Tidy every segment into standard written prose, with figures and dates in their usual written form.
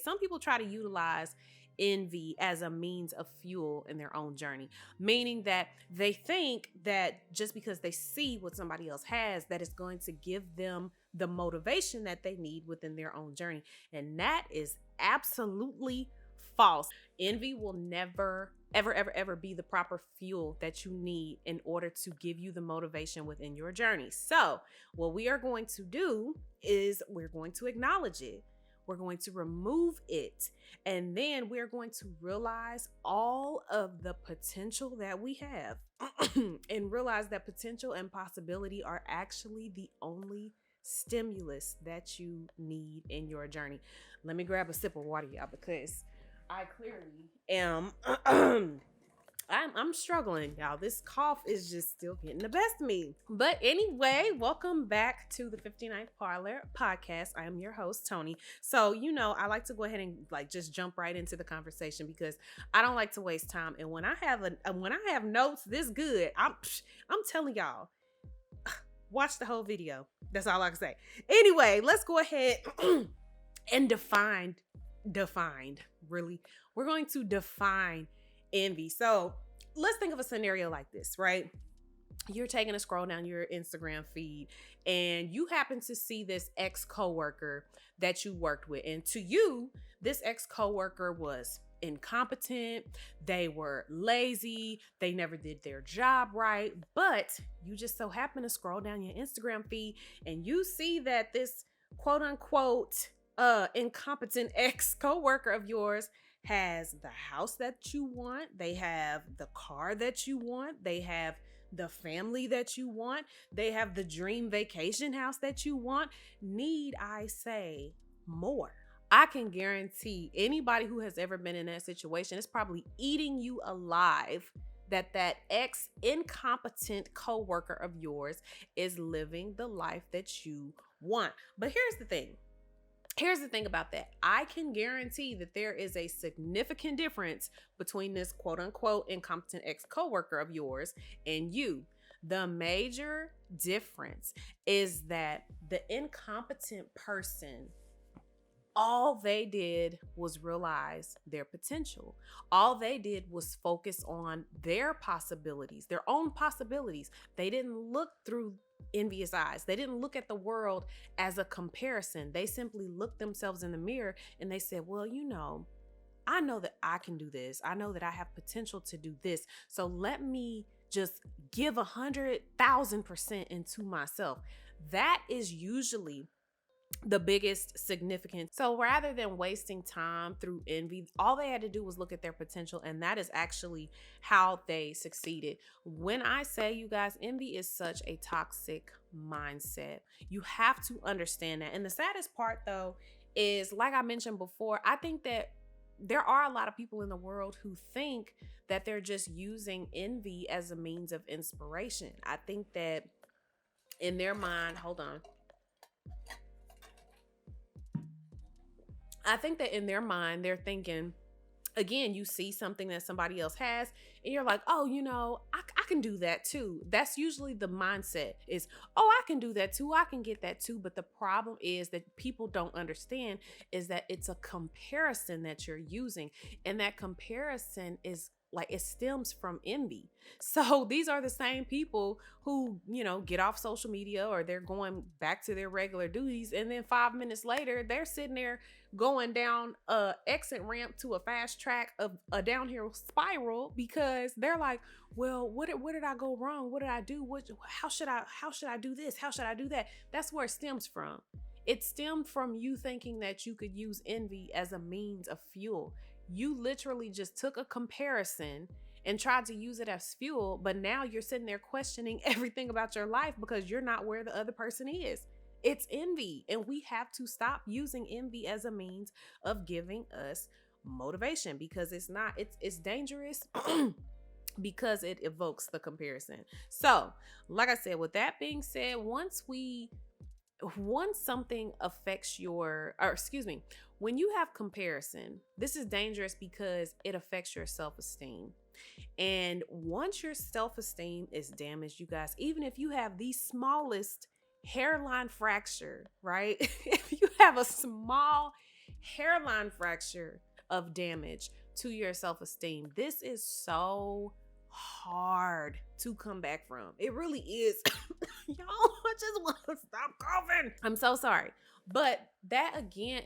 some people try to utilize envy as a means of fuel in their own journey, meaning that they think that just because they see what somebody else has, that it's going to give them the motivation that they need within their own journey. And that is absolutely false. Envy will never, ever be the proper fuel that you need in order to give you the motivation within your journey. So what we are going to do is we're going to acknowledge it. We're going to remove it. And then we're going to realize all of the potential that we have and realize that potential and possibility are actually the only stimulus that you need in your journey. Let me grab a sip of water, y'all, because I clearly am I'm struggling, y'all. This cough is just still getting the best of me. But anyway, welcome back to the 59th Parlor podcast. I am your host, Tony. So, I like to go ahead and just jump right into the conversation because I don't like to waste time. And when I have notes this good, I'm telling y'all, watch the whole video. That's all I can say. Anyway, let's go ahead and define. Really, we're going to define envy. So let's think of a scenario like this, right? You're taking a scroll down your Instagram feed and you happen to see this ex-coworker that you worked with. And to you, this ex-coworker was incompetent. They were lazy. They never did their job right. But you just so happen to scroll down your Instagram feed and you see that this quote unquote incompetent ex-coworker of yours has the house that you want. They have the car that you want. They have the family that you want. They have the dream vacation house that you want. Need I say more? I can guarantee anybody who has ever been in that situation is probably eating you alive that ex-incompetent coworker of yours is living the life that you want. But here's the thing. Here's the thing about that. I can guarantee that there is a significant difference between this quote unquote incompetent ex-coworker of yours and you. The major difference is that the incompetent person, all they did was realize their potential. All they did was focus on their possibilities, their own possibilities. They didn't look through envious eyes. They didn't look at the world as a comparison. They simply looked themselves in the mirror and they said, well, I know that I can do this. I know that I have potential to do this. So let me just give 100,000% into myself. That is usually the biggest significance. So rather than wasting time through envy, all they had to do was look at their potential, and that is actually how they succeeded. When I say, you guys, envy is such a toxic mindset. You have to understand that. And the saddest part, though, is like I mentioned before, I think that there are a lot of people in the world who think that they're just using envy as a means of inspiration. I think that in their mind, I think that in their mind, they're thinking, again, you see something that somebody else has and you're like, oh, I can do that too. That's usually the mindset is, oh, I can do that too. I can get that too. But the problem is that people don't understand is that it's a comparison that you're using. And that comparison is it stems from envy. So these are the same people who, get off social media or they're going back to their regular duties. And then 5 minutes later, they're sitting there going down a exit ramp to a fast track of a downhill spiral because they're like, well, what did I go wrong? What did I do? How should I do this? How should I do that? That's where it stems from. It stemmed from you thinking that you could use envy as a means of fuel. You literally just took a comparison and tried to use it as fuel, but now you're sitting there questioning everything about your life because you're not where the other person is. It's envy, and we have to stop using envy as a means of giving us motivation because it's dangerous because it evokes the comparison. So, like I said, with that being said, once something affects when you have comparison, this is dangerous because it affects your self-esteem. And once your self-esteem is damaged, you guys, even if you have the smallest hairline fracture, right? If you have a small hairline fracture of damage to your self-esteem. This is so hard to come back from. It really is. Y'all, I just want to stop coughing. I'm so sorry. But that again,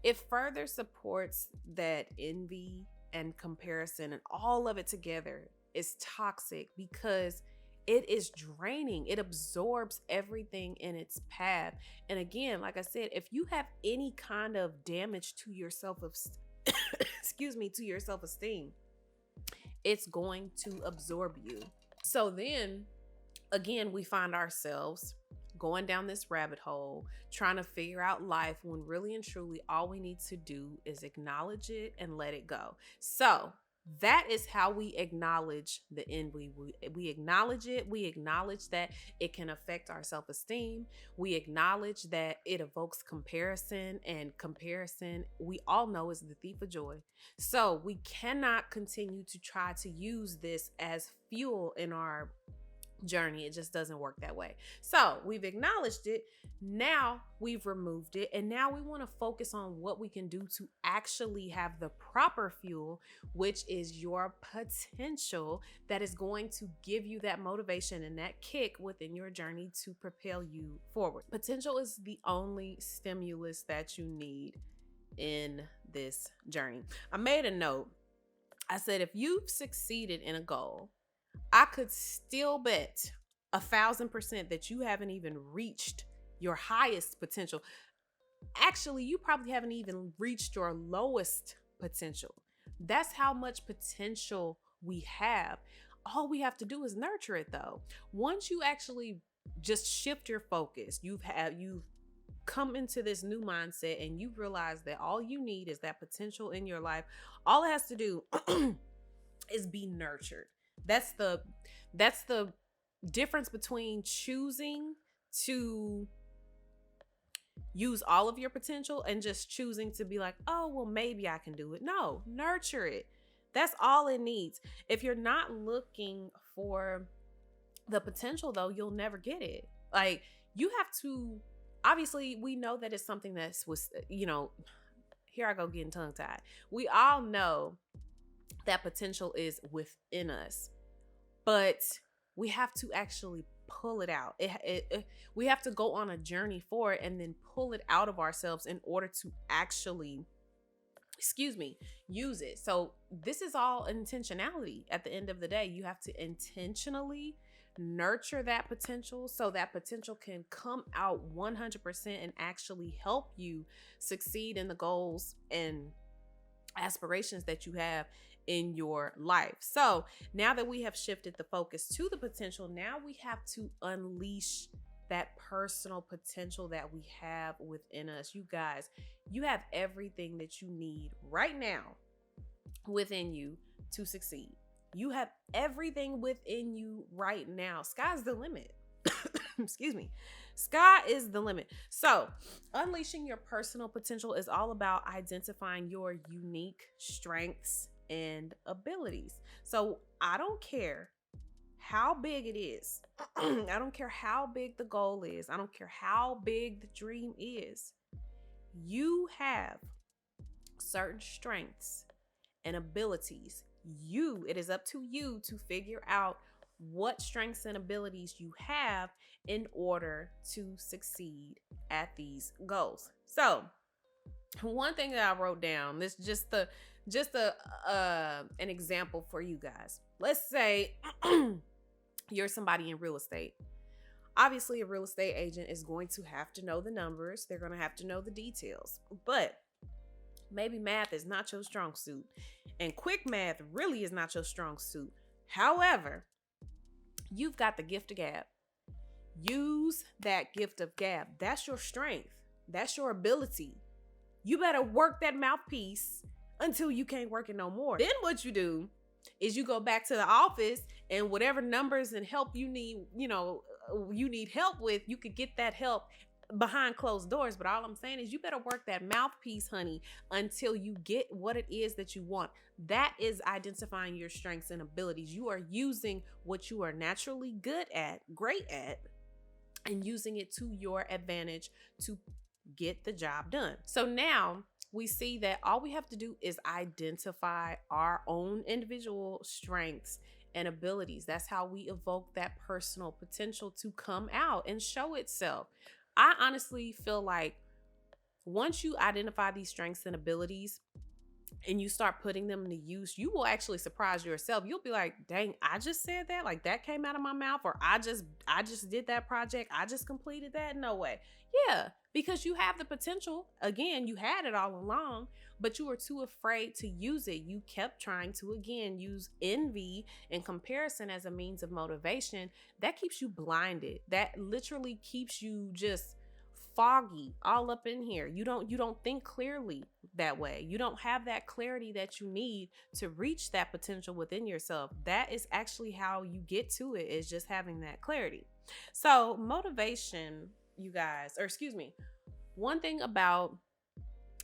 it further supports that envy and comparison, and all of it together is toxic because it is draining. It absorbs everything in its path. And again, like I said, if you have any kind of damage to your to your self-esteem, it's going to absorb you. So then again, we find ourselves going down this rabbit hole, trying to figure out life, when really and truly all we need to do is acknowledge it and let it go. So that is how we acknowledge the envy. We acknowledge it. We acknowledge that it can affect our self-esteem. We acknowledge that it evokes comparison, and comparison, we all know, is the thief of joy. So we cannot continue to try to use this as fuel in our journey. It just doesn't work that way. So we've acknowledged it. Now we've removed it. And now we want to focus on what we can do to actually have the proper fuel, which is your potential, that is going to give you that motivation and that kick within your journey to propel you forward. Potential is the only stimulus that you need in this journey. I made a note. I said, if you've succeeded in a goal, I could still bet 1,000% that you haven't even reached your highest potential. Actually, you probably haven't even reached your lowest potential. That's how much potential we have. All we have to do is nurture it, though. Once you actually just shift your focus, you've come into this new mindset and you realize that all you need is that potential in your life. All it has to do is be nurtured. That's the difference between choosing to use all of your potential and just choosing to be like, oh, well, maybe I can do it. No, nurture it. That's all it needs. If you're not looking for the potential, though, you'll never get it. Like, you have to, obviously, we know that it's something here I go getting tongue tied. We all know that potential is within us, but we have to actually pull it out. We have to go on a journey for it and then pull it out of ourselves in order to actually, use it. So this is all intentionality. At the end of the day, you have to intentionally nurture that potential so that potential can come out 100% and actually help you succeed in the goals and aspirations that you have in your life. So now that we have shifted the focus to the potential, now we have to unleash that personal potential that we have within us. You guys, you have everything that you need right now within you to succeed. You have everything within you right now. Sky's the limit. Sky is the limit. So unleashing your personal potential is all about identifying your unique strengths and abilities. So I don't care how big it is. I don't care how big the goal is. I don't care how big the dream is. You have certain strengths and abilities. It is up to you to figure out what strengths and abilities you have in order to succeed at these goals. So one thing that I wrote down, this just an example for you guys. Let's say you're somebody in real estate. Obviously, a real estate agent is going to have to know the numbers. They're going to have to know the details. But maybe math is not your strong suit, and quick math really is not your strong suit. However, you've got the gift of gab. Use that gift of gab. That's your strength. That's your ability. You better work that mouthpiece until you can't work it no more. Then what you do is you go back to the office, and whatever numbers and help you need, you need help with, you could get that help behind closed doors. But all I'm saying is you better work that mouthpiece, honey, until you get what it is that you want. That is identifying your strengths and abilities. You are using what you are naturally good at, great at, and using it to your advantage to get the job done. So now we see that all we have to do is identify our own individual strengths and abilities. That's how we evoke that personal potential to come out and show itself. I honestly feel like once you identify these strengths and abilities and you start putting them to use, you will actually surprise yourself. You'll be like, dang, I just said that, like that came out of my mouth, or I just did that project, I just completed that. No way. Yeah, because you have the potential. Again, you had it all along, but you were too afraid to use it. You kept trying to, again, use envy and comparison as a means of motivation. That keeps you blinded. That literally keeps you just foggy all up in here. You don't think clearly that way. You don't have that clarity that you need to reach that potential within yourself. That is actually how you get to it, is just having that clarity. So motivation, you guys, or excuse me, one thing about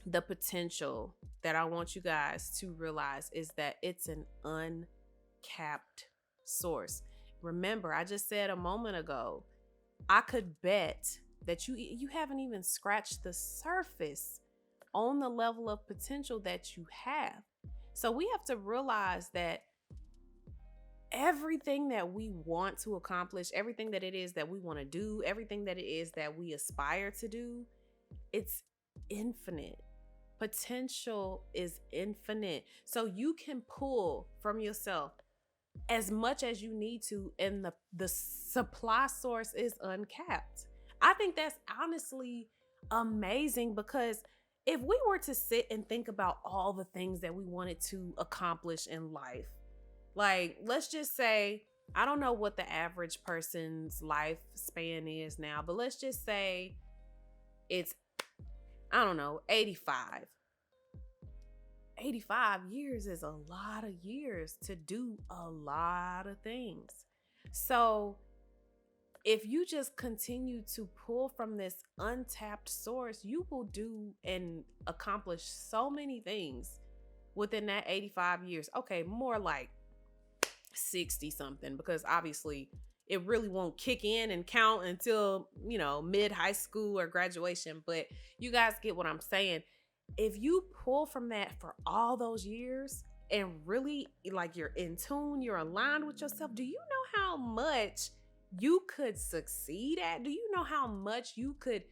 the potential that I want you guys to realize is that it's an uncapped source. Remember, I just said a moment ago, I could bet that you haven't even scratched the surface on the level of potential that you have. So we have to realize that everything that we want to accomplish, everything that it is that we want to do, everything that it is that we aspire to do, it's infinite. Potential is infinite. So you can pull from yourself as much as you need to, and the supply source is uncapped. I think that's honestly amazing, because if we were to sit and think about all the things that we wanted to accomplish in life, like let's just say, I don't know what the average person's lifespan is now, but let's just say it's, I don't know, 85. 85 years is a lot of years to do a lot of things. So if you just continue to pull from this untapped source, you will do and accomplish so many things within that 85 years. Okay, more like 60 something, because obviously it really won't kick in and count until, mid high school or graduation. But you guys get what I'm saying. If you pull from that for all those years and really like you're in tune, you're aligned with yourself, do you know how much you could succeed at? Do you know how much you could,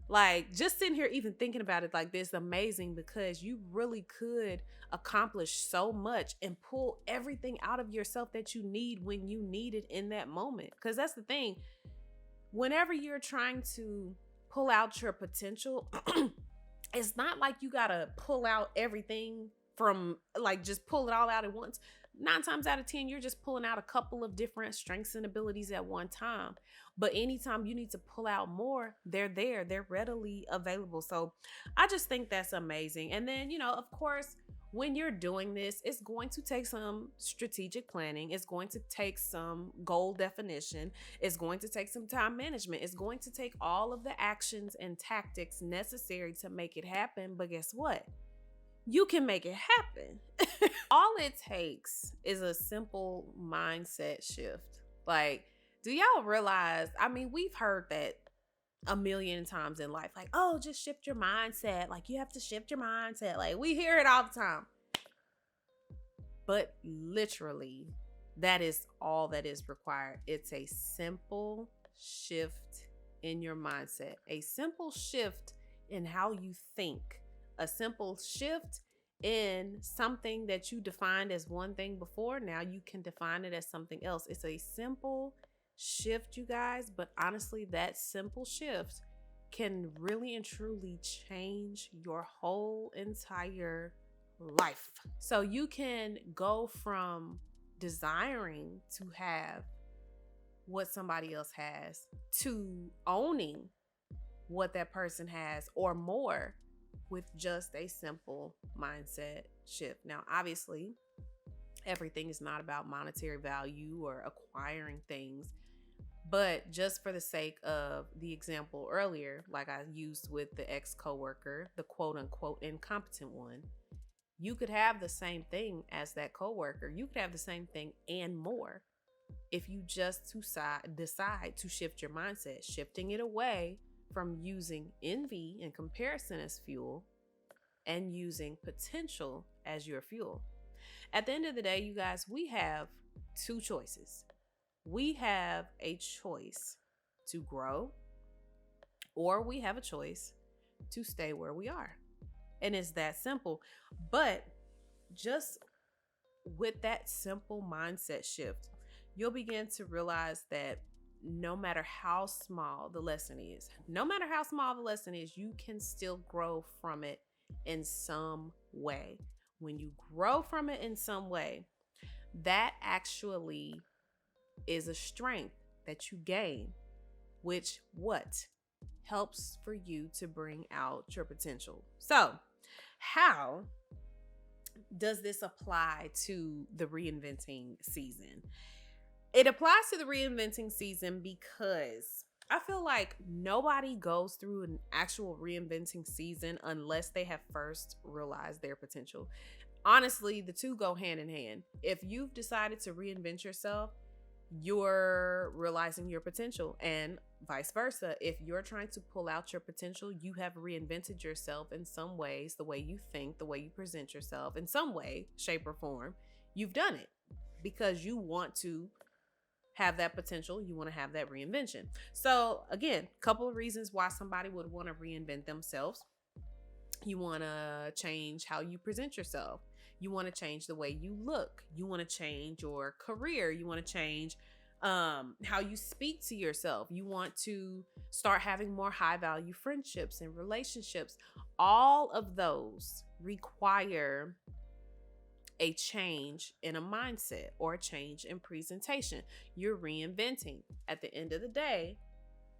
like just sitting here even thinking about it like this, amazing, because you really could accomplish so much and pull everything out of yourself that you need when you need it in that moment. Because that's the thing, whenever you're trying to pull out your potential, it's not like you gotta pull out everything from, like, just pull it all out at once. 9 times out of 10, you're just pulling out a couple of different strengths and abilities at one time. But anytime you need to pull out more, they're there, they're readily available. So I just think that's amazing. And then, of course, when you're doing this, it's going to take some strategic planning. It's going to take some goal definition. It's going to take some time management. It's going to take all of the actions and tactics necessary to make it happen. But guess what? You can make it happen. All it takes is a simple mindset shift. Like, do y'all realize? I mean, we've heard that a million times in life, like, oh, just shift your mindset. Like, you have to shift your mindset. Like, we hear it all the time. But literally, that is all that is required. It's a simple shift in your mindset, a simple shift in how you think, a simple shift in something that you defined as one thing before. Now you can define it as something else. It's a simple shift, you guys, but honestly, that simple shift can really and truly change your whole entire life. So you can go from desiring to have what somebody else has to owning what that person has or more with just a simple mindset shift. Now, obviously, everything is not about monetary value or acquiring things. But just for the sake of the example earlier, like I used with the ex-coworker, the quote unquote incompetent one, you could have the same thing as that coworker. You could have the same thing and more if you just decide to shift your mindset, shifting it away from using envy and comparison as fuel and using potential as your fuel. At the end of the day, you guys, we have two choices. We have a choice to grow, or we have a choice to stay where we are. And it's that simple. But just with that simple mindset shift, you'll begin to realize that no matter how small the lesson is, you can still grow from it in some way. When you grow from it in some way, that actually is a strength that you gain, which helps for you to bring out your potential. So, how does this apply to the reinventing season? It applies to the reinventing season because I feel like nobody goes through an actual reinventing season unless they have first realized their potential. Honestly, the two go hand in hand. If you've decided to reinvent yourself, you're realizing your potential, and vice versa. If you're trying to pull out your potential, you have reinvented yourself in some ways, the way you think, the way you present yourself, in some way, shape, or form. You've done it because you want to have that potential. You want to have that reinvention. So again, a couple of reasons why somebody would want to reinvent themselves. You want to change how you present yourself. You want to change the way you look. You want to change your career. You want to change how you speak to yourself. You want to start having more high value friendships and relationships. All of those require a change in a mindset or a change in presentation. You're reinventing. At the end of the day,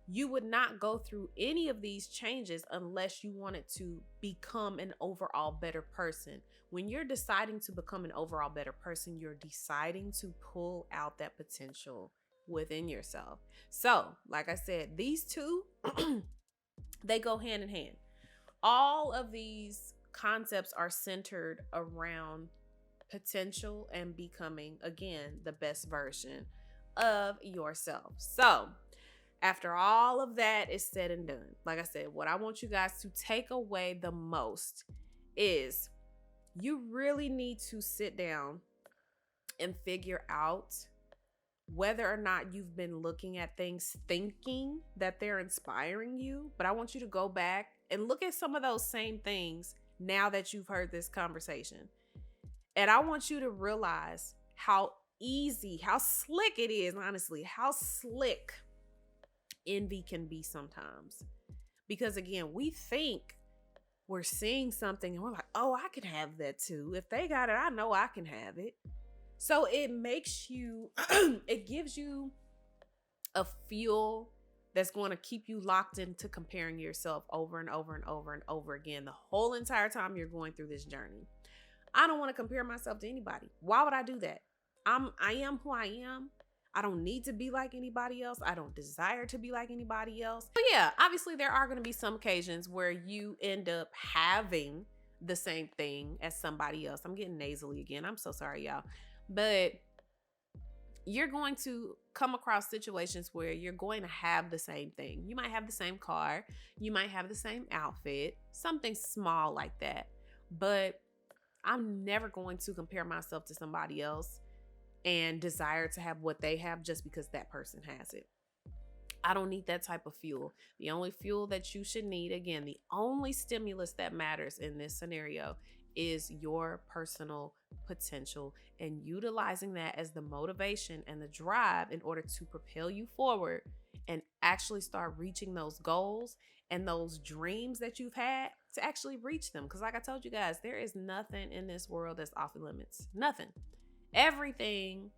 you would not go through any of these changes unless you wanted to become an overall better person. When you're deciding to become an overall better person, you're deciding to pull out that potential within yourself. So, like I said, these two, they go hand in hand. All of these concepts are centered around potential and becoming, again, the best version of yourself. So, after all of that is said and done, like I said, what I want you guys to take away the most is you really need to sit down and figure out whether or not you've been looking at things thinking that they're inspiring you. But I want you to go back and look at some of those same things now that you've heard this conversation. And I want you to realize how easy, how slick it is, honestly, how slick envy can be sometimes. Because again, we think we're seeing something and we're like, oh, I can have that too. If they got it, I know I can have it. So it makes you, it gives you a fuel that's going to keep you locked into comparing yourself over and over and over and over again the whole entire time you're going through this journey. I don't want to compare myself to anybody. Why would I do that? I am who I am. I don't need to be like anybody else. I don't desire to be like anybody else. But yeah, obviously there are going to be some occasions where you end up having the same thing as somebody else. I'm getting nasally again. I'm so sorry, y'all. But you're going to come across situations where you're going to have the same thing. You might have the same car. You might have the same outfit, something small like that. But I'm never going to compare myself to somebody else and desire to have what they have just because that person has it. I don't need that type of fuel. The only fuel that you should need, again, the only stimulus that matters in this scenario is your personal potential and utilizing that as the motivation and the drive in order to propel you forward and actually start reaching those goals and those dreams that you've had to actually reach them. Because like I told you guys, there is nothing in this world that's off limits. Nothing. Everything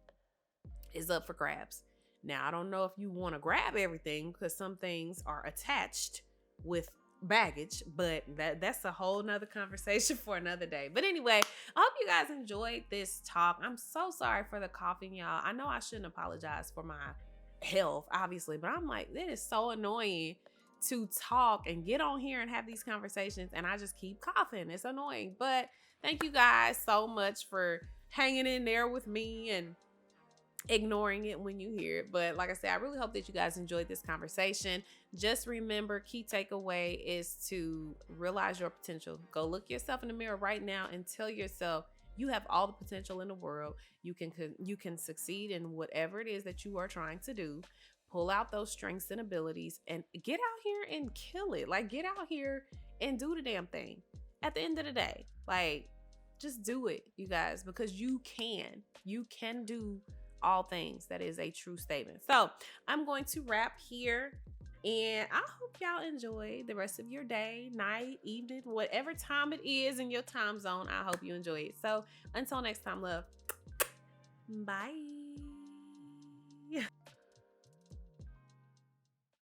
is up for grabs. Now, I don't know if you want to grab everything because some things are attached with baggage, but that's a whole nother conversation for another day. But anyway, I hope you guys enjoyed this talk. I'm so sorry for the coughing, y'all. I know I shouldn't apologize for my health, obviously, but I'm like, it is so annoying to talk and get on here and have these conversations and I just keep coughing. It's annoying. But thank you guys so much for hanging in there with me and ignoring it when you hear it. But like I said, I really hope that you guys enjoyed this conversation. Just remember, key takeaway is to realize your potential. Go look yourself in the mirror right now and tell yourself you have all the potential in the world. You can succeed in whatever it is that you are trying to do. Pull out those strengths and abilities and get out here and kill it. Like, get out here and do the damn thing. At the end of the day, like, just do it, you guys, because you can do all things. That is a true statement. So I'm going to wrap here, and I hope y'all enjoy the rest of your day, night, evening, whatever time it is in your time zone. I hope you enjoy it. So until next time, love. Bye.